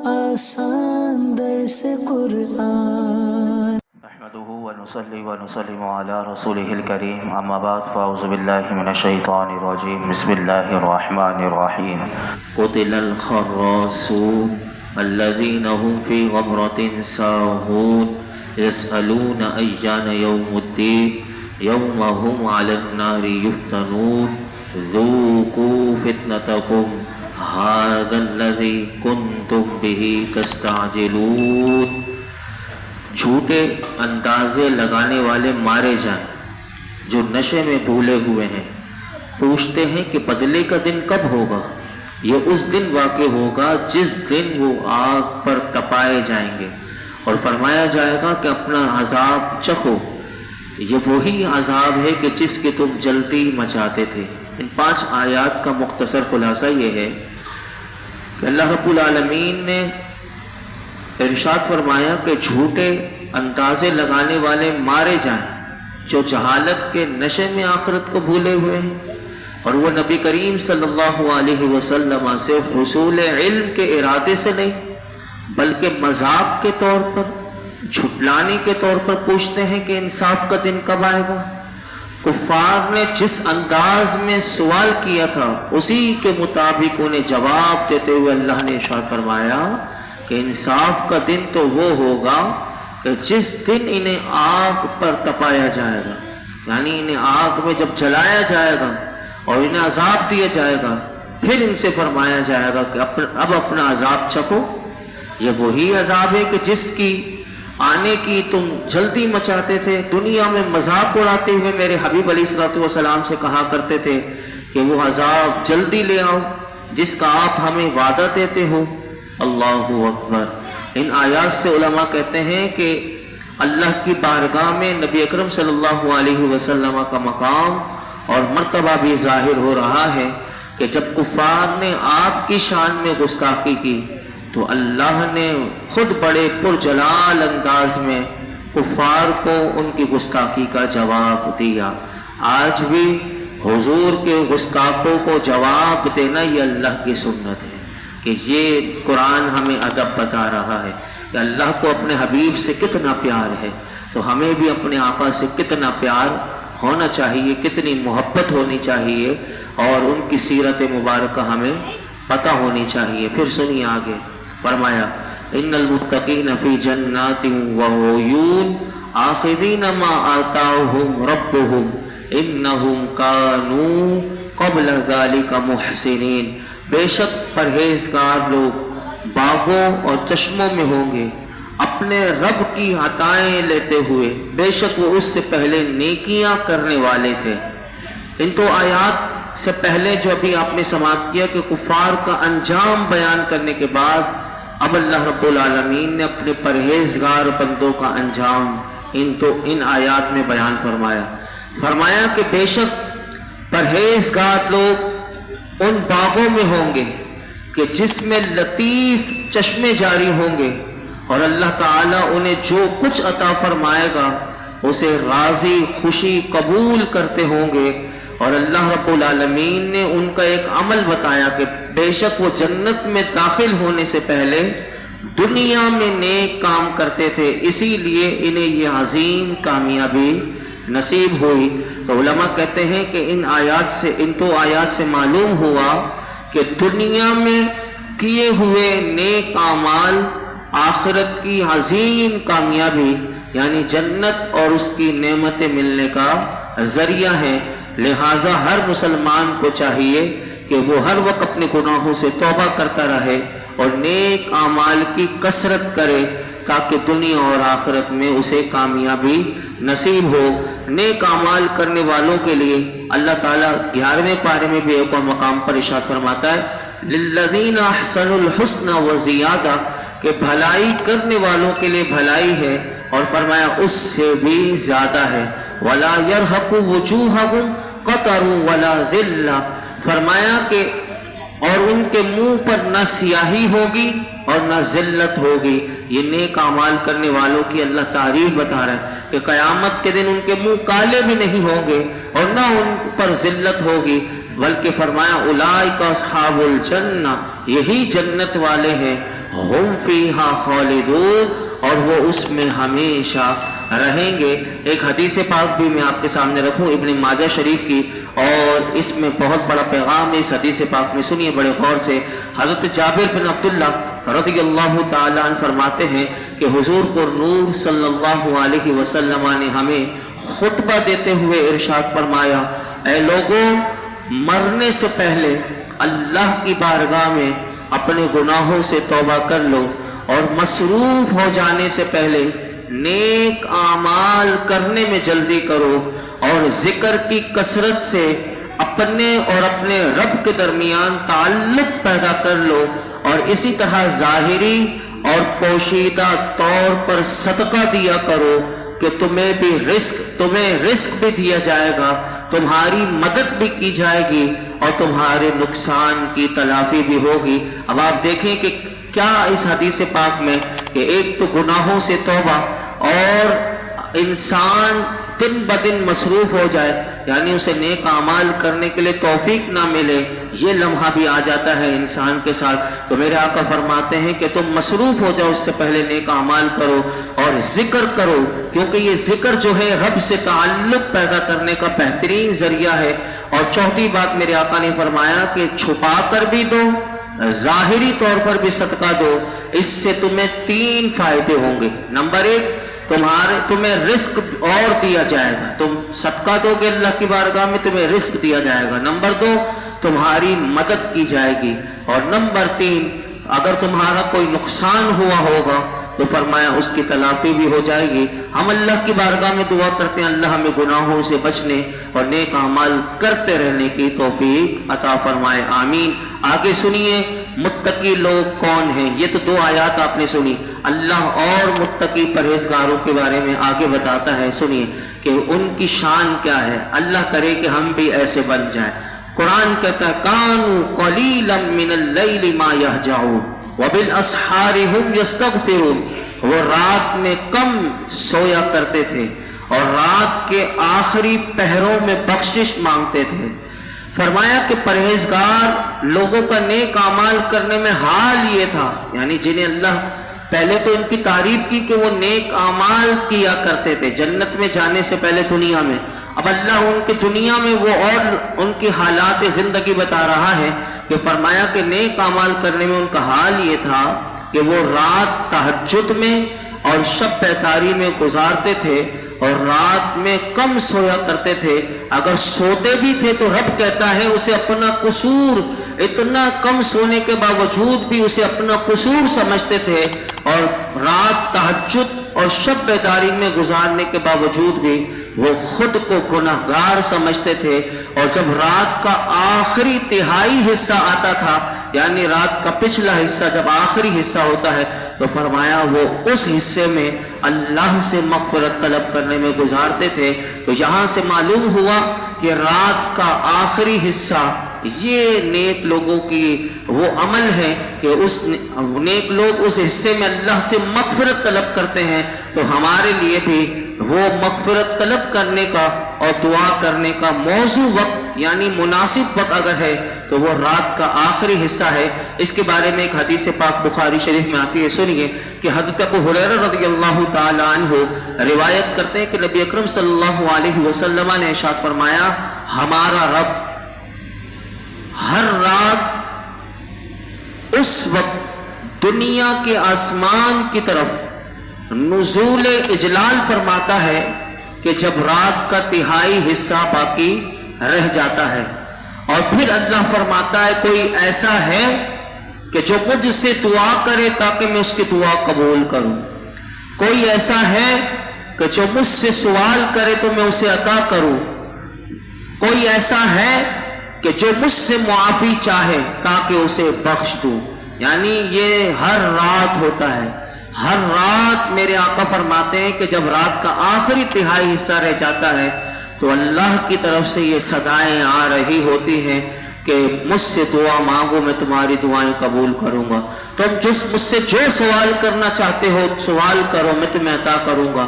آسان درس قرآن نحمده ونصلي ونسلم على رسوله الكريم اما بعد فاعوذ بالله من الشيطان الرجيم بسم الله الرحمن الرحيم قتل الخراصون الذين هم في غمرة ساهون يسألون أيان يوم الدين يوم هم على النار يفتنون ذوقوا فتنتكم هذا الذي كنتم به تستعجلون۔ جھوٹے اندازے لگانے والے مارے جائیں جو نشے میں بھولے ہوئے ہیں، پوچھتے ہیں کہ بدلے کا دن کب ہوگا؟ یہ اس دن واقع ہوگا جس دن وہ آگ پر تپائے جائیں گے اور فرمایا جائے گا کہ اپنا عذاب چکھو، یہ وہی عذاب ہے کہ جس کے تم جلدی مچاتے تھے۔ ان 5 آیات کا مختصر خلاصہ یہ ہے کہ اللہ رب العالمین نے ارشاد فرمایا کہ جھوٹے اندازے لگانے والے مارے جائیں جو جہالت کے نشے میں آخرت کو بھولے ہوئے ہیں، اور وہ نبی کریم صلی اللہ علیہ وسلم سے حصول علم کے ارادے سے نہیں بلکہ مذاق کے طور پر، جھٹلانے کے طور پر پوچھتے ہیں کہ انصاف کا دن کب آئے گا۔ کفار نے جس انداز میں سوال کیا تھا اسی کے مطابق انہیں جواب دیتے ہوئے اللہ نے ارشاد فرمایا کہ انصاف کا دن تو وہ ہوگا کہ جس دن انہیں آگ پر تپایا جائے گا، یعنی انہیں آگ میں جب جلایا جائے گا اور انہیں عذاب دیا جائے گا، پھر ان سے فرمایا جائے گا کہ اب اپنا عذاب چکھو۔ یہ وہی عذاب ہے کہ جس کی آنے کی تم جلدی مچاتے تھے، دنیا میں مذاق اڑاتے ہوئے میرے حبیب علیہ الصلوۃ والسلام سے کہا کرتے تھے کہ وہ عذاب جلدی لے آؤ جس کا آپ ہمیں وعدہ دیتے ہو۔ اللہ اکبر۔ ان آیات سے علماء کہتے ہیں کہ اللہ کی بارگاہ میں نبی اکرم صلی اللہ علیہ وسلم کا مقام اور مرتبہ بھی ظاہر ہو رہا ہے کہ جب کفار نے آپ کی شان میں گستاخی کی تو اللہ نے خود بڑے پرجلال انداز میں کفار کو ان کی گستاخی کا جواب دیا۔ آج بھی حضور کے گستاخوں کو جواب دینا یہ اللہ کی سنت ہے کہ یہ قرآن ہمیں ادب بتا رہا ہے کہ اللہ کو اپنے حبیب سے کتنا پیار ہے، تو ہمیں بھی اپنے آقا سے کتنا پیار ہونا چاہیے، کتنی محبت ہونی چاہیے، اور ان کی سیرت مبارکہ ہمیں پتہ ہونی چاہیے۔ پھر سنیے آگے فرمایا ان المتقین فی جنات وعیون آخذین ما آتاہم ربہم انہم کانوا قبل ذلک محسنین۔ بے شک پرہیزگار لوگ باغوں اور چشموں میں ہوں گے اپنے رب کی عطائیں لیتے ہوئے، بے شک وہ اس سے پہلے نیکیاں کرنے والے تھے۔ ان تو آیات سے پہلے جو ابھی آپ نے سماعت کیا کہ کفار کا انجام بیان کرنے کے بعد اب اللہ رب العالمین نے اپنے پرہیزگار بندوں کا انجام ان آیات میں بیان فرمایا کہ بے شک پرہیزگار لوگ ان باغوں میں ہوں گے کہ جس میں لطیف چشمے جاری ہوں گے، اور اللہ تعالیٰ انہیں جو کچھ عطا فرمائے گا اسے راضی خوشی قبول کرتے ہوں گے۔ اور اللہ رب العالمین نے ان کا ایک عمل بتایا کہ بے شک وہ جنت میں داخل ہونے سے پہلے دنیا میں نیک کام کرتے تھے، اسی لیے انہیں یہ عظیم کامیابی نصیب ہوئی۔ تو علماء کہتے ہیں کہ ان تو آیات سے معلوم ہوا کہ دنیا میں کیے ہوئے نیک اعمال آخرت کی عظیم کامیابی یعنی جنت اور اس کی نعمتیں ملنے کا ذریعہ ہے۔ لہٰذا ہر مسلمان کو چاہیے کہ وہ ہر وقت اپنے گناہوں سے توبہ کرتا رہے اور نیک اعمال کی کثرت کرے تاکہ دنیا اور آخرت میں اسے کامیابی نصیب ہو۔ نیک اعمال کرنے والوں کے لیے اللہ تعالیٰ 11ویں پارے میں بھی ایک اور مقام پر ارشاد فرماتا ہے للذین احسنوا الحسنى وزیادہ، کہ بھلائی کرنے والوں کے لیے بھلائی ہے اور فرمایا اس سے بھی زیادہ ہے۔ وَلَا يَرْهَقُ وُجُوهَهُمْ قَطَرٌ وَلَا ذِلَّةٌ، فرمایا کہ اور ان کے منہ پر نہ سیاہی ہوگی اور نہ ذلت ہوگی۔ یہ نیک اعمال کرنے والوں کی اللہ تعریف بتا رہا ہے کہ قیامت کے دن ان کے منہ کالے بھی نہیں ہوں گے اور نہ ان پر ذلت ہوگی، بلکہ فرمایا اولئک اصحاب الجنہ، یہی جنت والے ہیں۔ ہم فیہا خالدون، اور وہ اس میں ہمیشہ رہیں گے۔ ایک حدیث پاک بھی میں آپ کے سامنے رکھوں ابن ماجہ شریف کی، اور اس میں بہت بڑا پیغام ہے اس حدیث پاک میں، سنیے بڑے غور سے۔ حضرت جابر بن عبداللہ رضی اللہ تعالیٰ عنہ فرماتے ہیں کہ حضور کو نور صلی اللہ علیہ وسلم نے ہمیں خطبہ دیتے ہوئے ارشاد فرمایا، اے لوگوں، مرنے سے پہلے اللہ کی بارگاہ میں اپنے گناہوں سے توبہ کر لو، اور مصروف ہو جانے سے پہلے نیک اعمال کرنے میں جلدی کرو، اور ذکر کی کثرت سے اپنے اور اپنے رب کے درمیان تعلق پیدا کر لو، اور اسی طرح ظاہری اور پوشیدہ طور پر صدقہ دیا کرو کہ تمہیں رزق بھی دیا جائے گا، تمہاری مدد بھی کی جائے گی، اور تمہارے نقصان کی تلافی بھی ہوگی۔ اب آپ دیکھیں کہ کیا اس حدیث پاک میں کہ ایک تو گناہوں سے توبہ، اور انسان دن بدن مصروف ہو جائے، یعنی اسے نیک اعمال کرنے کے لیے توفیق نہ ملے، یہ لمحہ بھی آ جاتا ہے انسان کے ساتھ۔ تو میرے آقا فرماتے ہیں کہ تم مصروف ہو جاؤ، اس سے پہلے نیک اعمال کرو اور ذکر کرو، کیونکہ یہ ذکر جو ہے رب سے تعلق پیدا کرنے کا بہترین ذریعہ ہے۔ اور چوتھی بات میرے آقا نے فرمایا کہ چھپا کر بھی دو، ظاہری طور پر بھی صدقہ دو، اس سے تمہیں 3 فائدے ہوں گے۔ نمبر 1، تمہیں رزق اور دیا جائے گا، تم صدقہ دو گے اللہ کی بارگاہ میں تمہیں رزق دیا جائے گا۔ نمبر 2، تمہاری مدد کی جائے گی، اور نمبر 3، اگر تمہارا کوئی نقصان ہوا ہوگا تو فرمایا اس کی تلافی بھی ہو جائے گی۔ ہم اللہ کی بارگاہ میں دعا کرتے ہیں اللہ ہمیں گناہوں سے بچنے اور نیک اعمال کرتے رہنے کی توفیق عطا فرمائے، آمین۔ آگے سنیے متقی لوگ کون ہیں، یہ تو 2 آیات آپ نے سنی، اللہ اور متقی پرہیزگاروں کے بارے میں آگے بتاتا ہے، سنیے کہ ان کی شان کیا ہے۔ اللہ کرے کہ ہم بھی ایسے بن جائیں۔ قرآن کہتا ہے کانوا قلیلا من اللیل ما یہجعون وبالاسحار هم یستغفرون، وہ رات میں کم سویا کرتے تھے اور رات کے آخری پہروں میں بخشش مانگتے تھے۔ فرمایا کہ پرہیزگار لوگوں کا نیک اعمال کرنے میں حال یہ تھا، یعنی جنہیں اللہ پہلے تو ان کی تعریف کی کہ وہ نیک اعمال کیا کرتے تھے جنت میں جانے سے پہلے دنیا میں، اب اللہ ان کی دنیا میں وہ اور ان کی حالات زندگی بتا رہا ہے کہ فرمایا کہ نیک اعمال کرنے میں ان کا حال یہ تھا کہ وہ رات تہجد میں اور شب بیداری میں گزارتے تھے، اور رات میں کم سویا کرتے تھے۔ اگر سوتے بھی تھے تو رب کہتا ہے اسے اپنا قصور، اتنا کم سونے کے باوجود بھی اسے اپنا قصور سمجھتے تھے، اور رات تہجد اور شب بیداری میں گزارنے کے باوجود بھی وہ خود کو گناہگار سمجھتے تھے۔ اور جب رات کا آخری تہائی حصہ آتا تھا، یعنی رات کا پچھلا حصہ جب آخری حصہ ہوتا ہے، تو فرمایا وہ اس حصے میں اللہ سے مغفرت طلب کرنے میں گزارتے تھے۔ تو یہاں سے معلوم ہوا کہ رات کا آخری حصہ یہ نیک لوگوں کی وہ عمل ہے کہ نیک لوگ اس حصے میں اللہ سے مغفرت طلب کرتے ہیں۔ تو ہمارے لیے بھی وہ مغفرت طلب کرنے کا اور دعا کرنے کا موضوع وقت یعنی مناسب وقت اگر ہے تو وہ رات کا آخری حصہ ہے۔ اس کے بارے میں ایک حدیث پاک بخاری شریف میں آتی ہے، سنیے کہ حضرت ابو ہریرہ رضی اللہ تعالی عنہ روایت کرتے ہیں کہ نبی اکرم صلی اللہ علیہ وسلم نے ارشاد فرمایا ہمارا رب ہر رات اس وقت دنیا کے آسمان کی طرف نزول اجلال فرماتا ہے کہ جب رات کا تہائی حصہ باقی رہ جاتا ہے، اور پھر اللہ فرماتا ہے کوئی ایسا ہے کہ جو مجھ سے دعا کرے تاکہ میں اس کی دعا قبول کروں، کوئی ایسا ہے کہ جو مجھ سے سوال کرے تو میں اسے عطا کروں، کوئی ایسا ہے کہ جو مجھ سے معافی چاہے تاکہ اسے بخش دوں۔ یعنی یہ ہر رات ہوتا ہے، ہر رات میرے آقا فرماتے ہیں کہ جب رات کا آخری تہائی حصہ رہ جاتا ہے تو اللہ کی طرف سے یہ صدائیں آ رہی ہوتی ہیں کہ مجھ سے دعا مانگو میں تمہاری دعائیں قبول کروں گا، تم مجھ سے جو سوال کرنا چاہتے ہو سوال کرو میں تمہیں عطا کروں گا،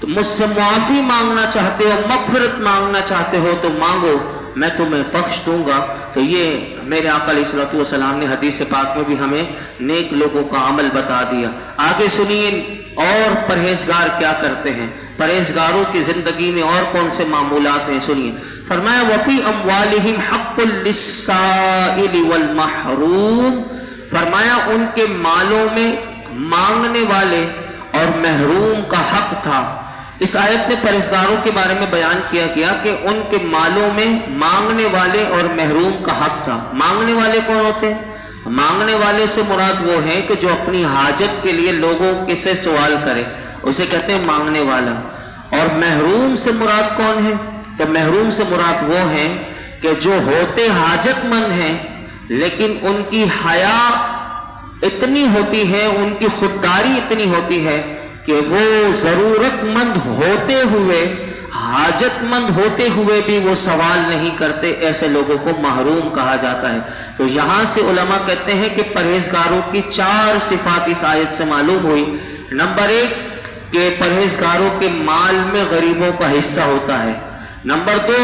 تم مجھ سے معافی مانگنا چاہتے ہو مغفرت مانگنا چاہتے ہو تو مانگو میں تمہیں بخش دوں گا۔ تو یہ میرے آقا علیہ الصلوۃ والسلام نے حدیث پاک میں بھی ہمیں نیک لوگوں کا عمل بتا دیا۔ آگے سنیے اور پرہیزگار کیا کرتے ہیں، پرہیزگاروں کی زندگی میں اور کون سے معمولات ہیں، سنیے۔ فرمایا وَفِي أَمْوَالِهِمْ حَقٌّ لِلسَّائِلِ وَالْمَحْرُومِ، فرمایا ان کے مالوں میں مانگنے والے اور محروم کا حق تھا۔ اس آیت میں پرہیزگاروں کے بارے میں بیان کیا گیا کہ ان کے مالوں میں مانگنے والے اور محروم کا حق تھا۔ مانگنے والے کون ہوتے ہیں؟ مانگنے والے سے مراد وہ ہیں کہ جو اپنی حاجت کے لیے لوگوں سے سوال کرے، اسے کہتے ہیں مانگنے والا۔ اور محروم سے مراد کون ہے؟ تو محروم سے مراد وہ ہیں کہ جو ہوتے حاجت مند ہیں لیکن ان کی حیا اتنی ہوتی ہے، ان کی خودداری اتنی ہوتی ہے کہ وہ ضرورت مند ہوتے ہوئے، حاجت مند ہوتے ہوئے بھی وہ سوال نہیں کرتے، ایسے لوگوں کو محروم کہا جاتا ہے۔ تو یہاں سے علماء کہتے ہیں کہ پرہیزگاروں کی 4 صفات اس آیت سے معلوم ہوئی۔ نمبر 1 کہ پرہیزگاروں کے مال میں غریبوں کا حصہ ہوتا ہے۔ نمبر 2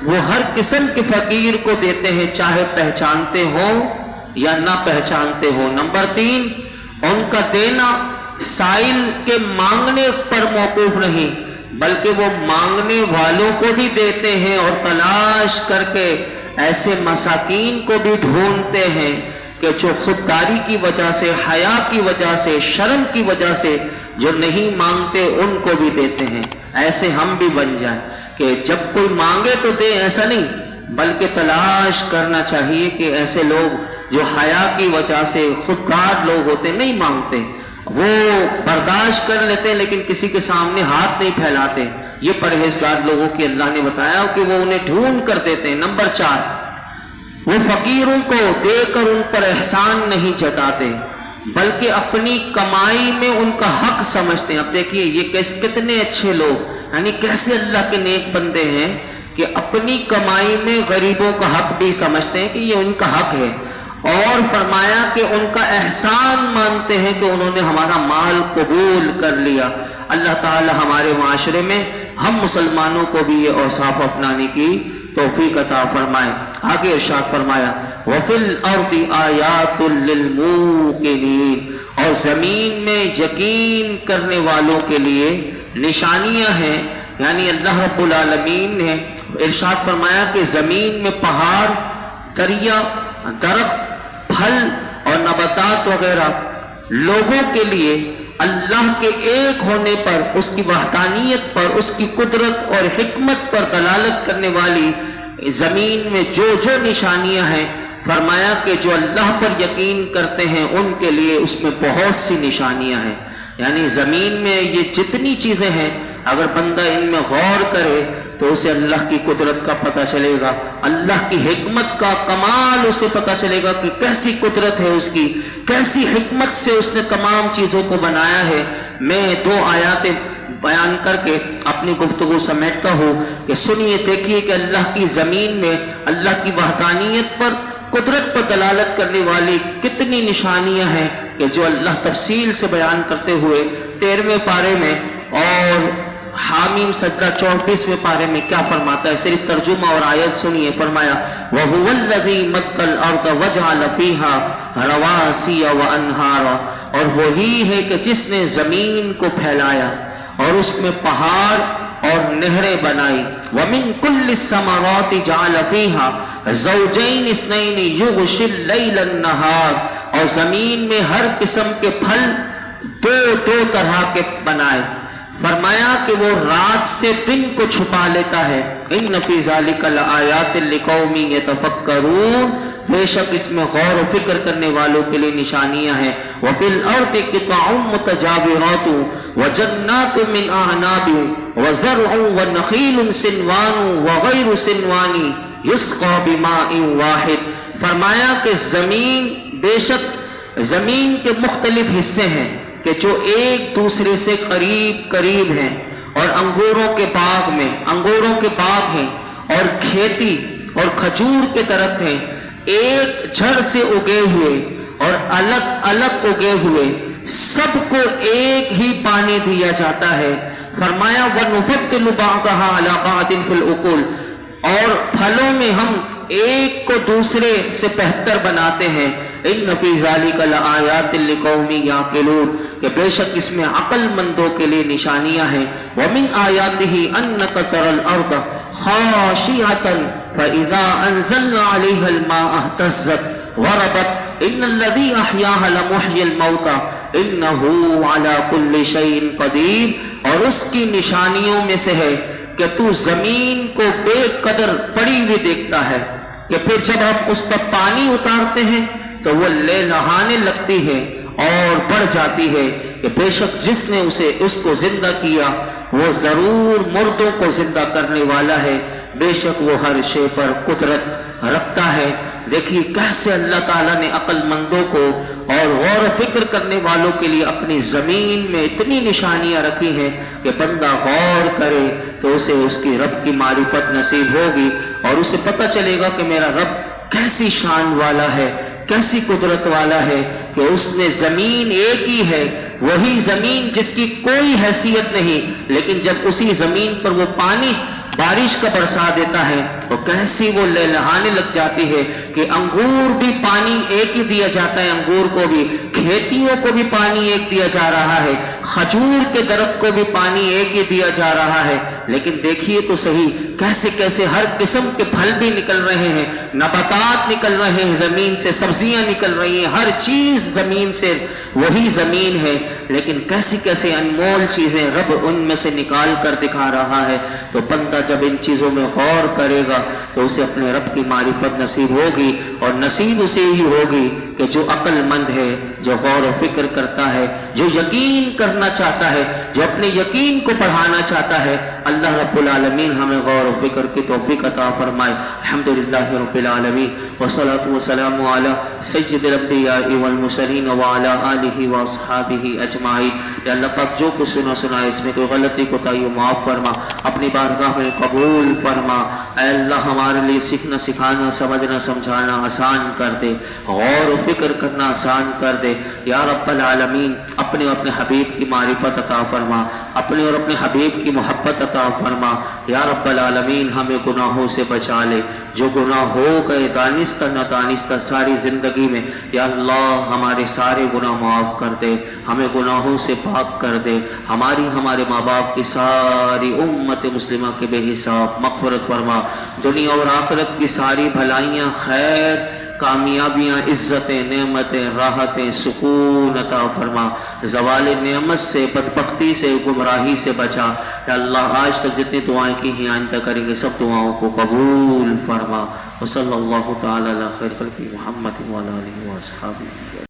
وہ ہر قسم کے فقیر کو دیتے ہیں، چاہے پہچانتے ہوں یا نہ پہچانتے ہوں۔ نمبر 3 ان کا دینا سائل کے مانگنے پر موقوف نہیں بلکہ وہ مانگنے والوں کو بھی دیتے ہیں اور تلاش کر کے ایسے مساکین کو بھی ڈھونڈتے ہیں کہ جو خودداری کی وجہ سے، حیا کی وجہ سے، شرم کی وجہ سے جو نہیں مانگتے ان کو بھی دیتے ہیں۔ ایسے ہم بھی بن جائیں کہ جب کوئی مانگے تو دے، ایسا نہیں بلکہ تلاش کرنا چاہیے کہ ایسے لوگ جو حیا کی وجہ سے خوددار لوگ ہوتے نہیں مانگتے، وہ برداشت کر لیتے لیکن کسی کے سامنے ہاتھ نہیں پھیلاتے، یہ پرہیزگار لوگوں کی اللہ نے بتایا کہ وہ انہیں ڈھونڈ کر دیتے ہیں۔ نمبر 4 وہ فقیروں کو دے کر ان پر احسان نہیں جتاتے بلکہ اپنی کمائی میں ان کا حق سمجھتے ہیں۔ اب دیکھیے یہ کتنے اچھے لوگ، یعنی کیسے اللہ کے نیک بندے ہیں کہ اپنی کمائی میں غریبوں کا حق بھی سمجھتے ہیں کہ یہ ان کا حق ہے، اور فرمایا کہ ان کا احسان مانتے ہیں کہ انہوں نے ہمارا مال قبول کر لیا۔ اللہ تعالی ہمارے معاشرے میں ہم مسلمانوں کو بھی یہ اوصاف اپنانے کی توفیق عطا فرمائے۔ آگے ارشاد فرمایا وَفِي الْأَرْضِ آیَاتٌ لِلْمُوقِنِينَ، اور زمین میں یقین کرنے والوں کے لیے نشانیاں ہیں، یعنی اللہ رب العالمین نے ارشاد فرمایا کہ زمین میں پہاڑ، دریا، درخت، پھل اور نباتات وغیرہ لوگوں کے لیے اللہ کے ایک ہونے پر، اس کی وحدانیت پر، اس کی قدرت اور حکمت پر دلالت کرنے والی زمین میں جو جو نشانیاں ہیں، فرمایا کہ جو اللہ پر یقین کرتے ہیں ان کے لیے اس میں بہت سی نشانیاں ہیں۔ یعنی زمین میں یہ جتنی چیزیں ہیں اگر بندہ ان میں غور کرے تو اسے اللہ کی قدرت کا پتہ چلے گا، اللہ کی حکمت کا کمال اسے پتہ چلے گا کہ کیسی قدرت ہے اس کی، کیسی حکمت سے اس نے تمام چیزوں کو بنایا ہے۔ میں 2 آیات بیان کر کے اپنی گفتگو سمیٹتا ہوں کہ سنیے، دیکھیے کہ اللہ کی زمین میں اللہ کی وحدانیت پر، قدرت پر دلالت کرنے والی کتنی نشانیاں ہیں کہ جو اللہ تفصیل سے بیان کرتے ہوئے 13ویں پارے میں اور حامیم سجدہ 34ویں پارے میں کیا فرماتا ہے، صرف ترجمہ اور آیت سنیے۔ فرمایا وَهُوَ الَّذِي مَدَّ الْأَرْضَ وَجَعَلَ فِيهَا رَوَاسِيَ وَأَنْهَارًا، اور وہی ہے کہ جس نے زمین کو پھیلایا اور اس میں پہاڑ اور نہریں بنائی۔ وَمِن كُلِّ الثَّمَرَاتِ جَعَلَ فِيهَا زَوْجَيْنِ اثْنَيْنِ يُغْشِي اللَّيْلَ النَّهَارَ، اور زمین میں ہر قسم کے پھل 2 طرح کے بنائے، فرمایا کہ وہ رات سے دن کو چھپا لیتا ہے۔ ان فی ذلک لآیات لقوم یتفکرون، بے شک اس میں غور و فکر کرنے والوں کے لیے نشانیاں ہیں۔ وفی الارض قطع متجاورات وجنات من اعناب وزرع ونخیل سنوان وغیر سنوان یسقى بماء واحد، فرمایا کہ زمین، بے شک زمین کے مختلف حصے ہیں کہ جو ایک دوسرے سے قریب ہیں، اور انگوروں کے باغ ہیں اور کھیتی اور کھجور کے درخت ہیں، ایک جھڑ سے اگے ہوئے اور الگ الگ اگے ہوئے، سب کو ایک ہی پانی دیا جاتا ہے۔ فرمایا وَنُفَضِّلُ بَعْضَهَا عَلَى بَعْضٍ فِي الْعُقُولِ، اور پھلوں میں ہم ایک کو دوسرے سے بہتر بناتے ہیں. ان فی ذلک لآیات لقوم یعقلون، کہ بے شک اس میں عقل مندوں کے لیے نشانیاں ہیں. ومن آیاتہ انک تری الارض خاشعۃ فاذا انزلنا علیہا الماء اہتزت وربت ان الذی احیاها لمحیی الموتى انہ علی کل شیء قدیر. اور اس کی نشانیوں میں سے ہے کہ تو زمین کو بے قدر پڑی ہوئی دیکھتا ہے کہ پھر جب ہم اس پر پانی اتارتے ہیں تو وہ لہلہانے لگتی ہے اور بڑھ جاتی ہے. کہ بے شک جس نے اس کو زندہ کیا وہ ضرور مردوں کو زندہ کرنے والا ہے. بے شک وہ ہر شے پر قدرت رکھتا ہے. دیکھیے کیسے اللہ تعالیٰ نے عقل مندوں کو اور غور و فکر کرنے والوں کے لیے اپنی زمین میں اتنی نشانیاں رکھی ہیں کہ بندہ غور کرے تو اسے اس کی رب کی معرفت نصیب ہوگی اور اسے پتہ چلے گا کہ میرا رب کیسی شان والا ہے، کیسی قدرت والا ہے کہ اس نے زمین ایک ہی ہے، وہی زمین جس کی کوئی حیثیت نہیں، لیکن جب اسی زمین پر وہ پانی بارش کا برسا دیتا ہے تو کیسی وہ لہلہانے لگ جاتی ہے کہ انگور بھی پانی ایک ہی دیا جاتا ہے، انگور کو بھی، کھیتیوں کو بھی پانی ایک دیا جا رہا ہے، کھجور کے درخت کو بھی پانی ایک ہی دیا جا رہا ہے. لیکن دیکھیے تو صحیح کیسے کیسے ہر قسم کے پھل بھی نکل رہے ہیں، نباتات نکل رہے ہیں، زمین سے سبزیاں نکل رہی ہیں، ہر چیز زمین سے، وہی زمین ہے، لیکن کیسی کیسے انمول چیزیں رب ان میں سے نکال کر دکھا رہا ہے. تو بندہ جب ان چیزوں میں غور کرے گا تو اسے اپنے رب کی معرفت نصیب ہوگی، اور نصیب اسے ہی ہوگی کہ جو عقل مند ہے، جو غور و فکر کرتا ہے، جو یقین کرنا چاہتا ہے، جو اپنے یقین کو بڑھانا چاہتا ہے. اللہ رب العالمین ہمیں غور و فکر کی توفیق عطا فرمائے. الحمدللہ رب العالمین والصلاة والسلام علی سید الانبیاء والمرسلین وعلی آلہ واصحابہ اجمعین. یا اللہ پاک جو کچھ سنا اس میں کوئی غلطی کوتاہی معاف فرما، اپنی بارگاہ میں قبول فرما. اے اللہ ہمارے لیے سیکھنا سکھانا سمجھنا سمجھانا آسان کر دے، غور و فکر کرنا آسان کر دے. یا رب العالمین اپنے اور اپنے حبیب کی معرفت عطا فرما، اپنے اور اپنے حبیب کی محبت عطا فرما. یا رب العالمین ہمیں گناہوں سے بچا لے، جو گناہ ہو گئے دانستہ نہ دانستہ ساری زندگی میں، یا اللہ ہمارے سارے گناہ معاف کر دے، ہمیں گناہوں سے پاک کر دے. ہمارے ماں باپ کی ساری امت مسلمہ کے بے حساب مغفرت فرما. دنیا اور آخرت کی ساری بھلائیاں، خیر، کامیابیاں، عزتیں، نعمتیں، راحتیں، سکون عطا فرما. زوال نعمت سے، بدبختی سے، گمراہی سے بچا. یا اللہ آج تک جتنی دعائیں کی ہیں آئندہ کریں گے سب دعاؤں کو قبول فرما. وصلی اللہ تعالی علی خیر خلق محمد وعلی آلہ واصحابہ.